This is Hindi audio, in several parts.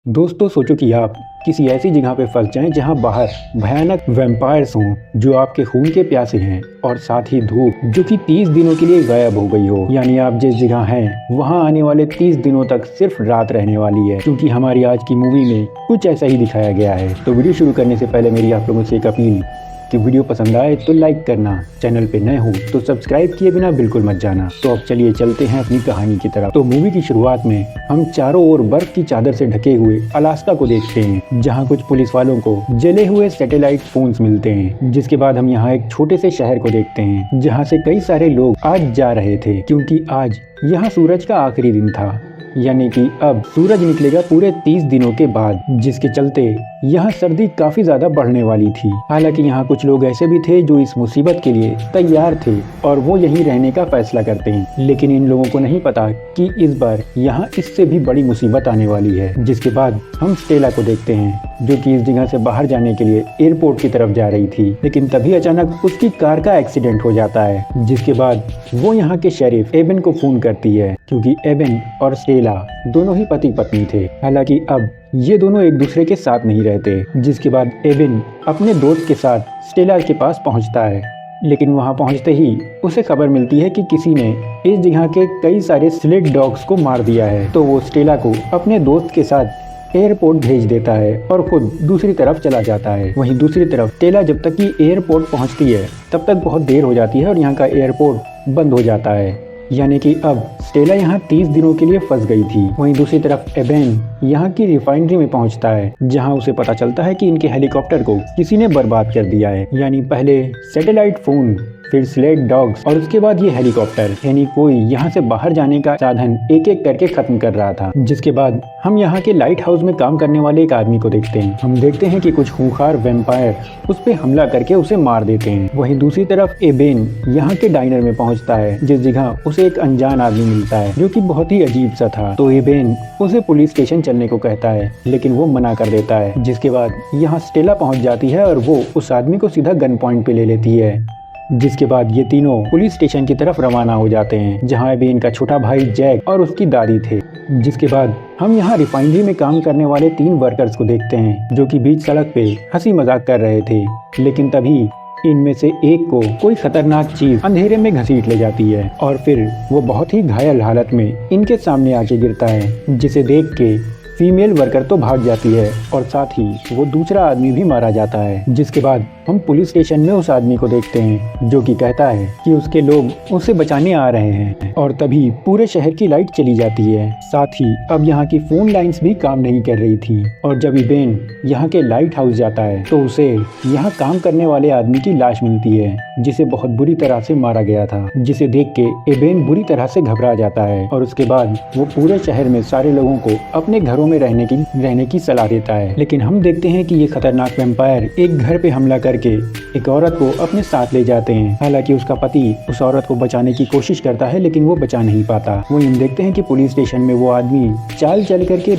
दोस्तों सोचो कि आप किसी ऐसी जगह पे फंस जाएं जहां बाहर भयानक वैम्पायर्स हों जो आपके खून के प्यासे हैं और साथ ही धूप जो कि 30 दिनों के लिए गायब हो गई हो। यानी आप जिस जगह हैं वहां आने वाले 30 दिनों तक सिर्फ रात रहने वाली है, क्योंकि हमारी आज की मूवी में कुछ ऐसा ही दिखाया गया है। तो वीडियो शुरू करने से पहले मेरी आप लोगों से एक अपील कि वीडियो पसंद आए तो लाइक करना, चैनल पे नए हो तो सब्सक्राइब किए बिना बिल्कुल मत जाना। तो अब चलिए चलते हैं अपनी कहानी की तरफ। तो मूवी की शुरुआत में हम चारों ओर बर्फ की चादर से ढके हुए अलास्का को देखते हैं, जहां कुछ पुलिस वालों को जले हुए सैटेलाइट फोन्स मिलते हैं। जिसके बाद हम यहाँ एक छोटे से शहर को देखते हैं जहाँ से कई सारे लोग आज जा रहे थे, क्योंकि आज यहाँ सूरज का आखिरी दिन था। यानी कि अब सूरज निकलेगा पूरे 30 दिनों के बाद, जिसके चलते यहाँ सर्दी काफी ज्यादा बढ़ने वाली थी। हालांकि यहाँ कुछ लोग ऐसे भी थे जो इस मुसीबत के लिए तैयार थे और वो यहीं रहने का फैसला करते हैं, लेकिन इन लोगों को नहीं पता कि इस बार यहाँ इससे भी बड़ी मुसीबत आने वाली है। जिसके बाद हम स्टेला को देखते हैं जो कि इस जगह से बाहर जाने के लिए एयरपोर्ट की तरफ जा रही थी, लेकिन तभी अचानक उसकी कार का एक्सीडेंट हो जाता है। जिसके बाद वो यहाँ के शेरिफ एबन को फोन करती है, क्योंकि एबन और स्टेला दोनों ही पति पत्नी थे। हालांकि अब ये दोनों एक दूसरे के साथ नहीं रहते। जिसके बाद एबन अपने दोस्त के साथ स्टेला के पास पहुंचता है, लेकिन वहां पहुंचते ही उसे खबर मिलती है कि किसी ने इस जगह के कई सारे स्लेट डॉग्स को मार दिया है। तो वो स्टेला को अपने दोस्त के साथ एयरपोर्ट भेज देता है और खुद दूसरी तरफ चला जाता है। वहीं दूसरी तरफ स्टेला जब तक कि एयरपोर्ट पहुंचती है तब तक बहुत देर हो जाती है और यहाँ का एयरपोर्ट बंद हो जाता है। यानी कि अब स्टेला यहाँ 30 दिनों के लिए फंस गई थी। वहीं दूसरी तरफ एबेन यहाँ की रिफाइनरी में पहुँचता है, जहाँ उसे पता चलता है कि इनके हेलीकॉप्टर को किसी ने बर्बाद कर दिया है। यानी पहले सैटेलाइट फोन, फिर स्लेट डॉग्स और उसके बाद ये हेलीकॉप्टर। यानी कोई यहाँ से बाहर जाने का साधन एक एक करके खत्म कर रहा था। जिसके बाद हम यहाँ के लाइट हाउस में काम करने वाले एक आदमी को देखते हैं। हम देखते हैं कि कुछ खूंखार वैम्पायर उस पे हमला करके उसे मार देते हैं। वहीं दूसरी तरफ एबेन यहाँ के डाइनर में पहुँचता है, जिस जगह उसे एक अनजान आदमी मिलता है जो कि बहुत ही अजीब सा था। तो एबेन उसे पुलिस स्टेशन चलने को कहता है, लेकिन वो मना कर देता है। जिसके बाद यहाँ स्टेला पहुँच जाती है और वो उस आदमी को सीधा गन पॉइंट पे ले लेती है। जिसके बाद ये तीनों पुलिस स्टेशन की तरफ रवाना हो जाते हैं, जहां एबेन का छोटा भाई जैक और उसकी दादी थे। जिसके बाद हम यहाँ रिफाइनरी में काम करने वाले 3 वर्कर्स को देखते हैं जो कि बीच सड़क पे हंसी मजाक कर रहे थे, लेकिन तभी इनमें से एक को कोई खतरनाक चीज अंधेरे में घसीट ले जाती है और फिर वो बहुत ही घायल हालत में इनके सामने आके गिरता है। जिसे देख के फीमेल वर्कर तो भाग जाती है और साथ ही वो दूसरा आदमी भी मारा जाता है। जिसके बाद हम पुलिस स्टेशन में उस आदमी को देखते हैं जो कि कहता है कि उसके लोग उसे बचाने आ रहे हैं और तभी पूरे शहर की लाइट चली जाती है। साथ ही अब यहाँ की फोन लाइंस भी काम नहीं कर रही थी और जब एबेन यहाँ के लाइट हाउस जाता है तो उसे यहाँ काम करने वाले आदमी की लाश मिलती है, जिसे बहुत बुरी तरह से मारा गया था। जिसे देख के एबेन बुरी तरह से घबरा जाता है और उसके बाद वो पूरे शहर में सारे लोगों को अपने घरों में रहने की सलाह देता है। लेकिन हम देखते हैं कि ये खतरनाक वैम्पायर एक घर पे हमला करके एक औरत को अपने साथ ले जाते हैं। हालांकि उसका पति उस औरत को बचाने की कोशिश करता है, लेकिन वो बचा नहीं पाता। वहीं हम देखते हैं कि पुलिस स्टेशन में वो आदमी चाल चल करके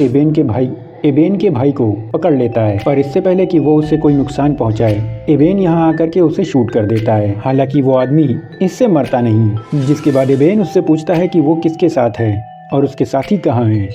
एबेन के भाई को पकड़ लेता है, पर इससे पहले कि वो उसे कोई नुकसान पहुंचाए एबेन यहाँ आकर के उसे शूट कर देता है। हालांकि वो आदमी इससे मरता नहीं। जिसके बाद एबेन उससे पूछता है कि वो किसके साथ है और उसके साथी कहाँ हैं,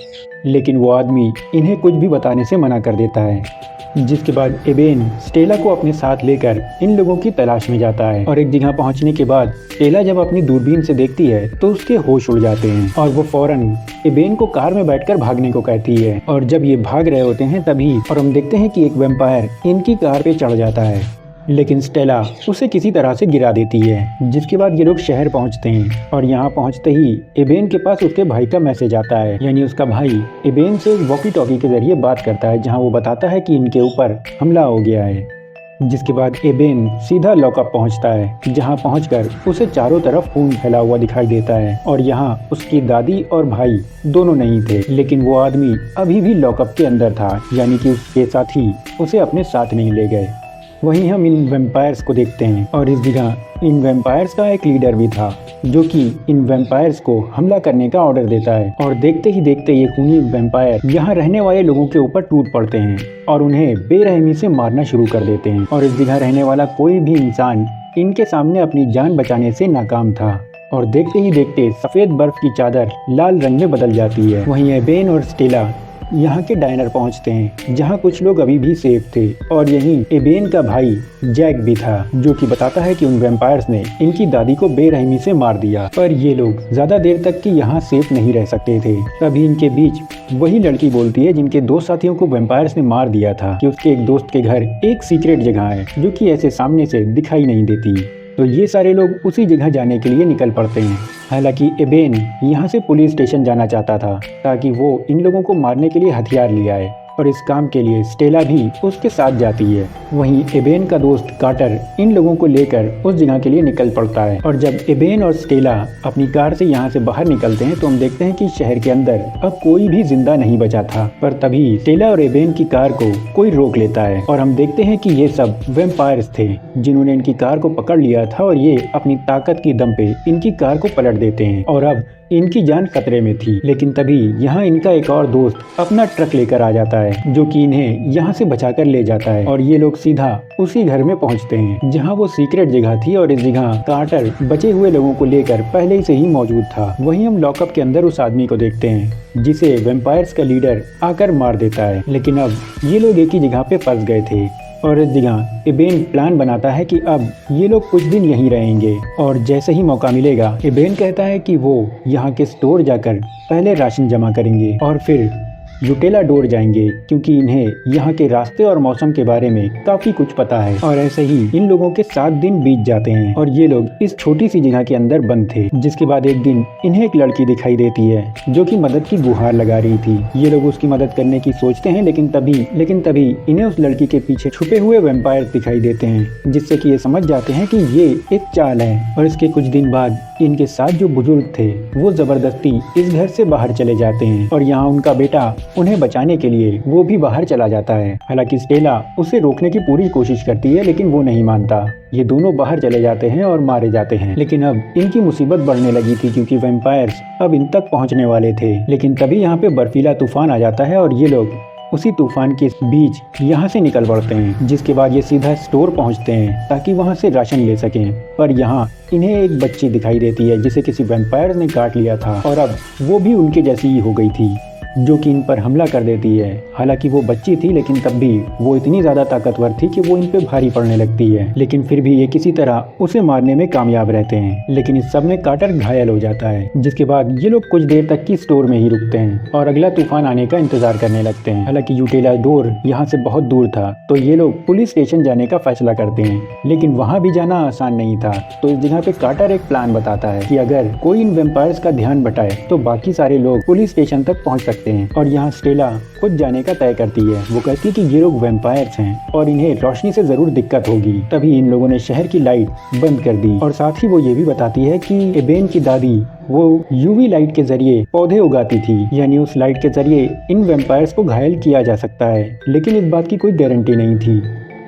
लेकिन वो आदमी इन्हें कुछ भी बताने से मना कर देता है। जिसके बाद एबेन स्टेला को अपने साथ लेकर इन लोगों की तलाश में जाता है और एक जगह पहुंचने के बाद स्टेला जब अपनी दूरबीन से देखती है तो उसके होश उड़ जाते हैं और वो फौरन एबेन को कार में बैठकर भागने को कहती है। और जब ये भाग रहे होते हैं तभी और हम देखते हैं कि एक वैम्पायर इनकी कार पे चढ़ जाता है, लेकिन स्टेला उसे किसी तरह से गिरा देती है। जिसके बाद ये लोग शहर पहुंचते हैं और यहाँ पहुंचते ही एबेन के पास उसके भाई का मैसेज आता है। यानी उसका भाई एबेन से एक वॉकी टॉकी के जरिए बात करता है, जहाँ वो बताता है कि इनके ऊपर हमला हो गया है। जिसके बाद एबेन सीधा लॉकअप पहुंचता है, जहां पहुंचकर उसे चारों तरफ खून फैला हुआ दिखाई देता है और यहाँ उसकी दादी और भाई दोनों नहीं थे, लेकिन वो आदमी अभी भी लॉकअप के अंदर था। यानी कि उसके साथी उसे अपने साथ नहीं ले गए। वहीं हम इन वैम्पायर्स को देखते हैं और इस जगह इन वैम्पायर्स का एक लीडर भी था जो कि इन वैम्पायर्स को हमला करने का ऑर्डर देता है। और देखते ही देखते ये खूनी वैम्पायर यहाँ रहने वाले लोगों के ऊपर टूट पड़ते हैं और उन्हें बेरहमी से मारना शुरू कर देते हैं। और इस जगह रहने वाला कोई भी इंसान इनके सामने अपनी जान बचाने से नाकाम था और देखते ही देखते सफेद बर्फ की चादर लाल रंग में बदल जाती है। वहीं एबेन और स्टेला यहाँ के डायनर पहुँचते हैं जहाँ कुछ लोग अभी भी सेफ थे और यहीं एबेन का भाई जैक भी था, जो कि बताता है कि उन वैम्पायर्स ने इनकी दादी को बेरहमी से मार दिया। पर ये लोग ज्यादा देर तक कि यहाँ सेफ नहीं रह सकते थे। तभी इनके बीच वही लड़की बोलती है जिनके दो साथियों को वैम्पायर्स ने मार दिया था कि उसके एक दोस्त के घर एक सीक्रेट जगह है जो कि ऐसे सामने से दिखाई नहीं देती। तो ये सारे लोग उसी जगह जाने के लिए निकल पड़ते हैं। हालांकि एबेन यहाँ से पुलिस स्टेशन जाना चाहता था ताकि वो इन लोगों को मारने के लिए हथियार ले आए और इस काम के लिए स्टेला भी उसके साथ जाती है। वहीं एबेन का दोस्त कार्टर इन लोगों को लेकर उस जगह के लिए निकल पड़ता है और जब एबेन और स्टेला अपनी कार से यहाँ से बाहर निकलते हैं तो हम देखते हैं कि शहर के अंदर अब कोई भी जिंदा नहीं बचा था। पर तभी स्टेला और एबेन की कार को कोई रोक लेता है और हम देखते हैं कि ये सब वैम्पायर्स थे जिन्होंने इनकी कार को पकड़ लिया था और ये अपनी ताकत की दम पे इनकी कार को पलट देते हैं और अब इनकी जान खतरे में थी। लेकिन तभी यहाँ इनका एक और दोस्त अपना ट्रक लेकर आ जाता है जो कि इन्हें यहाँ से बचाकर ले जाता है और ये लोग सीधा उसी घर में पहुँचते हैं जहाँ वो सीक्रेट जगह थी और इस जगह कार्टर बचे हुए लोगों को लेकर पहले से ही मौजूद था। वहीं हम लॉकअप के अंदर उस आदमी को देखते हैं जिसे वैम्पायर्स का लीडर आकर मार देता है। लेकिन अब ये लोग एक ही जगह पे फंस गए थे और इस जगह एबेन प्लान बनाता है कि अब ये लोग कुछ दिन यहीं रहेंगे और जैसे ही मौका मिलेगा एबेन कहता है कि वो यहाँ के स्टोर जाकर पहले राशन जमा करेंगे और फिर यूटेला डोर जाएंगे क्योंकि इन्हें यहाँ के रास्ते और मौसम के बारे में काफी कुछ पता है। और ऐसे ही इन लोगों के 7 दिन बीत जाते हैं और ये लोग इस छोटी सी जगह के अंदर बंद थे। जिसके बाद एक दिन इन्हें एक लड़की दिखाई देती है जो कि मदद की गुहार लगा रही थी। ये लोग उसकी मदद करने की सोचते हैं लेकिन तभी इन्हें उस लड़की के पीछे छुपे हुए वैम्पायर दिखाई देते हैं जिससे कि ये समझ जाते हैं कि ये एक चाल है। और इसके कुछ दिन बाद इनके साथ जो बुजुर्ग थे वो जबरदस्ती इस घर से बाहर चले जाते हैं और यहाँ उनका बेटा उन्हें बचाने के लिए वो भी बाहर चला जाता है। हालांकि स्टेला उसे रोकने की पूरी कोशिश करती है लेकिन वो नहीं मानता। ये दोनों बाहर चले जाते हैं और मारे जाते हैं। लेकिन अब इनकी मुसीबत बढ़ने लगी थी क्योंकि वैम्पायर्स अब इन तक पहुंचने वाले थे। लेकिन तभी यहाँ पे बर्फीला तूफान आ जाता है और ये लोग उसी तूफान के बीच यहाँ से निकल पड़ते हैं। जिसके बाद ये सीधा स्टोर पहुँचते हैं ताकि वहाँ से राशन ले सकें। पर यहाँ इन्हें एक बच्ची दिखाई देती है जिसे किसी वैम्पायर ने काट लिया था और अब वो भी उनके जैसी ही हो गई थी जो कि इन पर हमला कर देती है। हालांकि वो बच्ची थी लेकिन तब भी वो इतनी ज्यादा ताकतवर थी कि वो इन पे भारी पड़ने लगती है। लेकिन फिर भी ये किसी तरह उसे मारने में कामयाब रहते हैं। लेकिन इस सब में कार्टर घायल हो जाता है। जिसके बाद ये लोग कुछ देर तक की स्टोर में ही रुकते हैं और अगला तूफान आने का इंतजार करने लगते हैं। हालांकि यूटेला डोर यहाँ से बहुत दूर था तो ये लोग पुलिस स्टेशन जाने का फैसला करते हैं। लेकिन वहाँ भी जाना आसान नहीं था। तो इस जगह पे कार्टर एक प्लान बताता है कि अगर कोई इन वैम्पायर्स का ध्यान बटाए तो बाकी सारे लोग पुलिस स्टेशन तक पहुँच सकते हैं। और यहाँ स्टेला खुद जाने का तय करती है। वो कहती है कि ये लोग वैम्पायर्स हैं और इन्हें रोशनी से जरूर दिक्कत होगी। तभी इन लोगों ने शहर की लाइट बंद कर दी और साथ ही वो ये भी बताती है कि एबेन की दादी वो यूवी लाइट के जरिए पौधे उगाती थी, यानी उस लाइट के जरिए इन वैम्पायर्स को घायल किया जा सकता है। लेकिन इस बात की कोई गारंटी नहीं थी।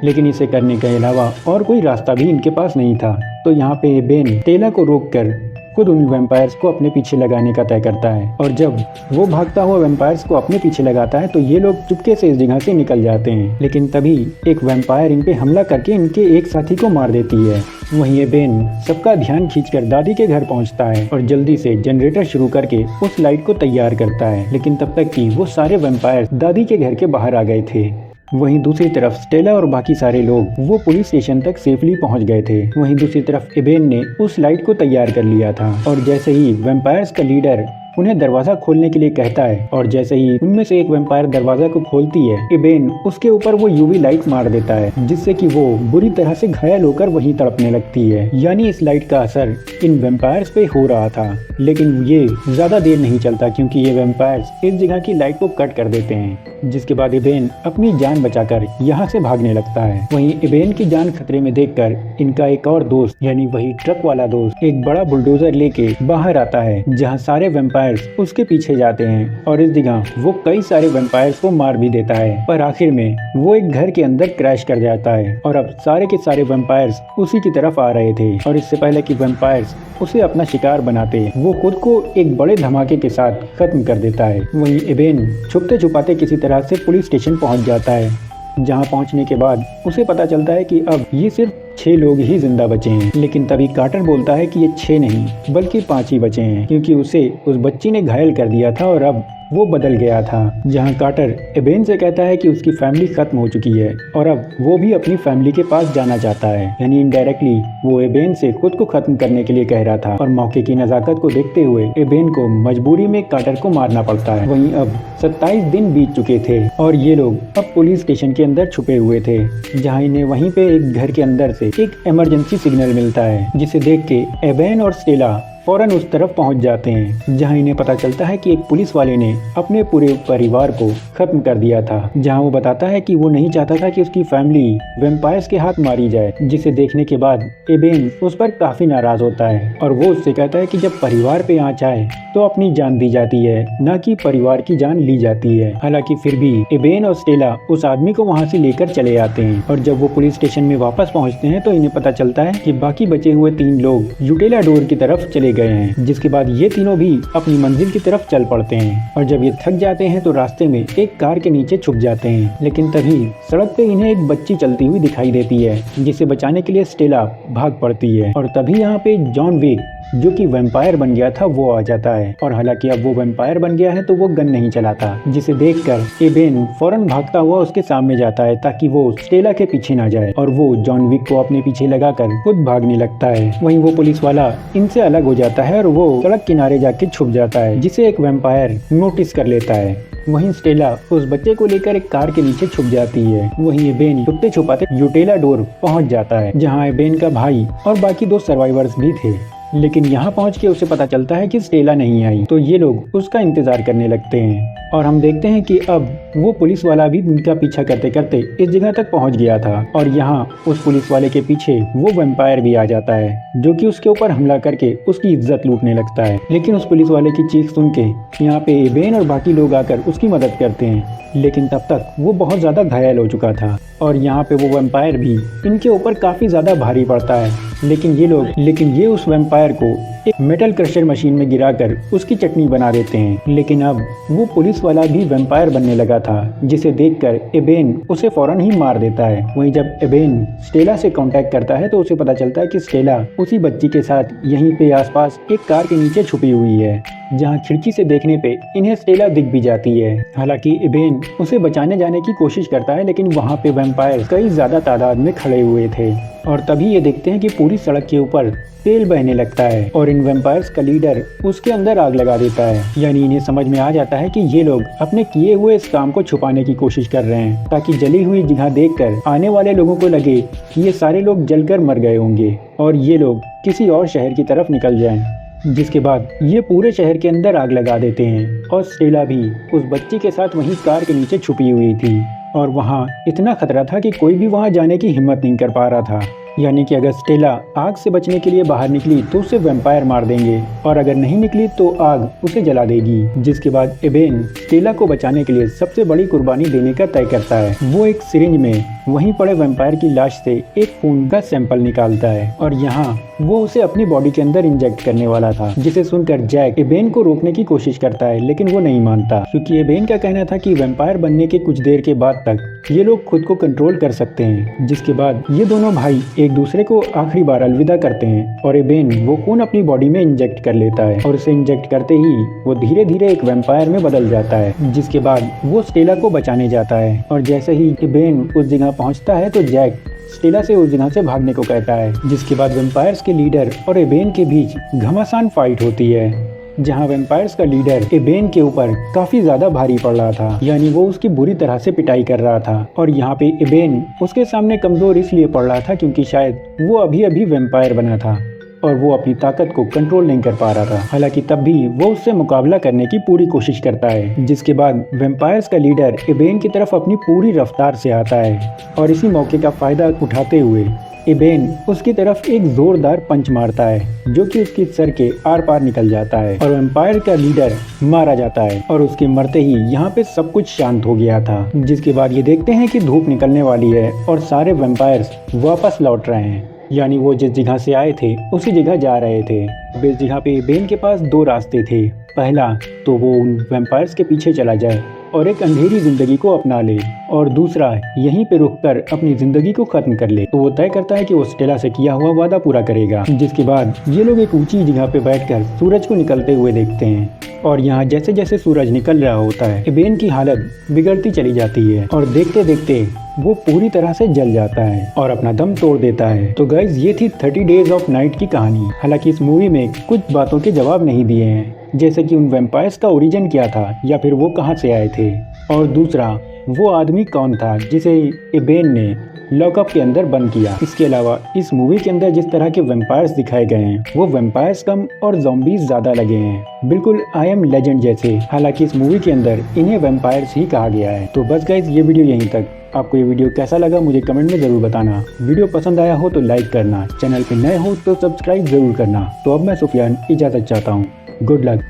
लेकिन इसे करने के अलावा और कोई रास्ता भी इनके पास नहीं था। तो यहाँ पे एबेन स्टेला को रोककर खुद उन वैम्पायर्स को अपने पीछे लगाने का तय करता है। और जब वो भागता हुआ वैम्पायर्स को अपने पीछे लगाता है तो ये लोग चुपके से इस जगह से निकल जाते हैं। लेकिन तभी एक वैम्पायर इन पे हमला करके इनके एक साथी को मार देती है। वहीं एबेन सबका ध्यान खींचकर दादी के घर पहुंचता है और जल्दी से जनरेटर शुरू करके उस लाइट को तैयार करता है। लेकिन तब तक कि वो सारे वैम्पायर्स दादी के घर के बाहर आ गए थे। वहीं दूसरी तरफ स्टेला और बाकी सारे लोग वो पुलिस स्टेशन तक सेफली पहुंच गए थे। वहीं दूसरी तरफ एबेन ने उस लाइट को तैयार कर लिया था और जैसे ही वैम्पायर्स का लीडर उन्हें दरवाजा खोलने के लिए कहता है और जैसे ही उनमें से एक वैम्पायर दरवाजा को खोलती है एबेन उसके ऊपर वो यूवी लाइट मार देता है जिससे कि वो बुरी तरह से घायल होकर वहीं तड़पने लगती है। यानी इस लाइट का असर इन वैम्पायर्स पे हो रहा था। लेकिन ये ज्यादा देर नहीं चलता क्योंकि ये वैम्पायर्स इस जगह की लाइट को कट कर देते हैं। जिसके बाद एबेन अपनी जान बचाकर यहाँ से भागने लगता है। वहीं एबेन की जान खतरे में देखकर इनका एक और दोस्त यानी वही ट्रक वाला दोस्त एक बड़ा बुलडोजर लेके बाहर आता है जहाँ सारे वैम्पायर्स उसके पीछे जाते हैं और इस जगह वो कई सारे वैम्पायर्स को मार भी देता है। पर आखिर में वो एक घर के अंदर क्रैश कर जाता है और अब सारे के सारे वैम्पायर्स उसी की तरफ आ रहे थे। और इससे पहले कि वैम्पायर्स उसे अपना शिकार बनाते वो खुद को एक बड़े धमाके के साथ खत्म कर देता है। वहीं एबेन छुपते छुपाते किसी तरह से पुलिस स्टेशन पहुंच जाता है जहां पहुंचने के बाद उसे पता चलता है कि अब ये सिर्फ 6 लोग ही जिंदा बचे हैं। लेकिन तभी कार्टर बोलता है कि ये 6 नहीं बल्कि 5 ही बचे हैं क्योंकि उसे उस बच्ची ने घायल कर दिया था और अब वो बदल गया था, जहाँ कार्टर एबेन से कहता है कि उसकी फैमिली खत्म हो चुकी है और अब वो भी अपनी फैमिली के पास जाना चाहता है। यानी इनडायरेक्टली वो एबेन से खुद को खत्म करने के लिए कह रहा था और मौके की नजाकत को देखते हुए एबेन को मजबूरी में कार्टर को मारना पड़ता है। वहीं अब 27 दिन बीत चुके थे और ये लोग अब पुलिस स्टेशन के अंदर छुपे हुए थे, जहाँ इन्हें वहीं पे एक घर के अंदर से एक इमरजेंसी सिग्नल मिलता है, जिसे देख के एबेन और स्टेला फौरन उस तरफ पहुंच जाते हैं, जहां इन्हें पता चलता है कि एक पुलिस वाले ने अपने पूरे परिवार को खत्म कर दिया था। जहां वो बताता है कि वो नहीं चाहता था कि उसकी फैमिली वैम्पायर्स के हाथ मारी जाए, जिसे देखने के बाद एबेन उस पर काफी नाराज होता है और वो उससे कहता है कि जब परिवार पे आँच आए तो अपनी जान दी जाती है, न कि परिवार की जान ली जाती है। हालांकि फिर भी एबेन और स्टेला उस आदमी को वहाँ से लेकर चले आते हैं और जब वो पुलिस स्टेशन में वापस पहुँचते हैं तो इन्हें पता चलता है कि बाकी बचे हुए 3 लोग यूटेला डोर की तरफ चले गए हैं, जिसके बाद ये तीनों भी अपनी मंजिल की तरफ चल पड़ते हैं और जब ये थक जाते हैं तो रास्ते में एक कार के नीचे छुप जाते हैं। लेकिन तभी सड़क पे इन्हें एक बच्ची चलती हुई दिखाई देती है, जिसे बचाने के लिए स्टेला भाग पड़ती है और तभी यहाँ पे जॉन विक जो कि वैम्पायर बन गया था वो आ जाता है और हालांकि अब वो वैम्पायर बन गया है तो वो गन नहीं चलाता, जिसे देखकर एबेन फौरन भागता हुआ उसके सामने जाता है ताकि वो स्टेला के पीछे ना जाए और वो जॉन विक को अपने पीछे लगाकर खुद भागने लगता है। वहीं वो पुलिस वाला इनसे अलग हो जाता है और वो सड़क किनारे जाके छुप जाता है, जिसे एक वैम्पायर नोटिस कर लेता है। वहीं स्टेला उस बच्चे को लेकर एक कार के नीचे छुप जाती है। वहीं एबेन छुपते छुपाते यूटेला डोर पहुंच जाता है, जहां एबेन का भाई और बाकी 2 सर्वाइवर्स भी थे। लेकिन यहाँ पहुँच के उसे पता चलता है कि स्टेला नहीं आई, तो ये लोग उसका इंतजार करने लगते हैं और हम देखते हैं कि अब वो पुलिस वाला भी उनका पीछा करते करते इस जगह तक पहुँच गया था और यहाँ उस पुलिस वाले के पीछे वो वैम्पायर भी आ जाता है, जो कि उसके ऊपर हमला करके उसकी इज्जत लूटने लगता है। लेकिन उस पुलिस वाले की चीख सुन के यहाँ पे एबेन और बाकी लोग आकर उसकी मदद करते हैं, लेकिन तब तक वो बहुत ज्यादा घायल हो चुका था और यहाँ पे वो वैम्पायर भी इनके ऊपर काफी ज्यादा भारी पड़ता है। लेकिन ये उस वैम्पायर को एक मेटल क्रशर मशीन में गिराकर उसकी चटनी बना देते हैं। लेकिन अब वो पुलिस वाला भी वैम्पायर बनने लगा था, जिसे देखकर एबेन उसे फौरन ही मार देता है। वहीं जब एबेन स्टेला से कांटेक्ट करता है तो उसे पता चलता है कि स्टेला उसी बच्ची के साथ यहीं पे आसपास एक कार के नीचे छुपी हुई है, जहां खिड़की से देखने पे इन्हें स्टेला दिख भी जाती है। हालांकि एबेन उसे बचाने जाने की कोशिश करता है, लेकिन वहां पे वैम्पायर कई ज्यादा तादाद में खड़े हुए थे और तभी ये देखते हैं कि पूरी सड़क के ऊपर तेल बहने लगता है और इन वैम्पायर्स का लीडर उसके अंदर आग लगा देता है। यानी इन्हें समझ में आ जाता है कि ये लोग अपने किए हुए इस काम को छुपाने की कोशिश कर रहे हैं, ताकि जली हुई जगह देखकर आने वाले लोगों को लगे कि ये सारे लोग जलकर मर गए होंगे और ये लोग किसी और शहर की तरफ निकल जाएं। जिसके बाद ये पूरे शहर के अंदर आग लगा देते हैं और स्टेला भी उस बच्ची के साथ वहीं कार के नीचे छुपी हुई थी और वहाँ इतना खतरा था कि कोई भी वहाँ जाने की हिम्मत नहीं कर पा रहा था। यानी कि अगर स्टेला आग से बचने के लिए बाहर निकली तो उसे वैम्पायर मार देंगे और अगर नहीं निकली तो आग उसे जला देगी। जिसके बाद एबेन स्टेला को बचाने के लिए सबसे बड़ी कुर्बानी देने का तय करता है। वो एक सिरिंज में वहीं पड़े वैम्पायर की लाश से एक खून का सैंपल निकालता है और यहाँ वो उसे अपनी बॉडी के अंदर इंजेक्ट करने वाला था, जिसे सुनकर जैक एबेन को रोकने की कोशिश करता है, लेकिन वो नहीं मानता, क्योंकि एबेन का कहना था कि वैम्पायर बनने के कुछ देर के बाद तक ये लोग खुद को कंट्रोल कर सकते हैं। जिसके बाद ये दोनों भाई एक दूसरे को आखिरी बार अलविदा करते हैं और एबेन वो खून अपनी बॉडी में इंजेक्ट कर लेता है और उसे इंजेक्ट करते ही वो धीरे धीरे एक वैम्पायर में बदल जाता है। जिसके बाद वो स्टेला को बचाने जाता है और जैसे ही एबेन उस जगह पहुंचता है तो जैक स्टेला से उस जगह से भागने को कहता है। जिसके बाद वैम्पायर्स के लीडर और एबेन के बीच घमासान फाइट होती है, जहां वैम्पायर्स का लीडर एबेन के ऊपर काफी ज्यादा भारी पड़ रहा था, यानी वो उसकी बुरी तरह से पिटाई कर रहा था और यहाँ पे एबेन उसके सामने कमजोर इसलिए पड़ रहा था क्योंकि शायद वो अभी अभी वैम्पायर बना था और वो अपनी ताकत को कंट्रोल नहीं कर पा रहा था। हालांकि तब भी वो उससे मुकाबला करने की पूरी कोशिश करता है। जिसके बाद वैम्पायर्स का लीडर एबेन की तरफ अपनी पूरी रफ्तार से आता है और इसी मौके का फायदा उठाते हुए एबेन उसकी तरफ एक जोरदार पंच मारता है, जो कि उसकी सर के आर पार निकल जाता है और वैम्पायर का लीडर मारा जाता है और उसके मरते ही यहाँ पे सब कुछ शांत हो गया था। जिसके बाद ये देखते हैं कि धूप निकलने वाली है और सारे वैम्पायर्स वापस लौट रहे हैं, यानी वो जिस जगह से आए थे उसी जगह जा रहे थे। अब इस जगह पे एबेन के पास 2 रास्ते थे। पहला तो वो उन वैम्पायर्स के पीछे चला जाए और एक अंधेरी जिंदगी को अपना ले और दूसरा यहीं पे रुककर अपनी जिंदगी को खत्म कर ले। तो वो तय करता है कि वो स्टेला से किया हुआ वादा पूरा करेगा। जिसके बाद ये लोग एक ऊंची जगह पे बैठकर सूरज को निकलते हुए देखते हैं और यहाँ जैसे जैसे सूरज निकल रहा होता है एबेन की हालत बिगड़ती चली जाती है और देखते देखते वो पूरी तरह से जल जाता है और अपना दम तोड़ देता है। तो गाइज ये थी 30 डेज ऑफ नाइट की कहानी। हालांकि इस मूवी में कुछ बातों के जवाब नहीं दिए हैं, जैसे कि उन वैम्पायर्स का ओरिजिन क्या था या फिर वो कहाँ से आए थे, और दूसरा वो आदमी कौन था जिसे एबेन ने लॉकअप के अंदर बंद किया। इसके अलावा इस मूवी के अंदर जिस तरह के वैम्पायर्स दिखाए गए हैं वो वैम्पायर्स कम और ज़ॉम्बीज ज्यादा लगे हैं, बिल्कुल आई एम लेजेंड जैसे। हालांकि इस मूवी के अंदर इन्हें वैम्पायर्स ही कहा गया है। तो बस गाइज ये वीडियो यहीं तक। आपको ये वीडियो कैसा लगा मुझे कमेंट में जरूर बताना। वीडियो पसंद आया हो तो लाइक करना, चैनल पे नए हो तो सब्सक्राइब जरूर करना। तो अब मैं सुफियान इजाजत चाहता हूँ। Good luck.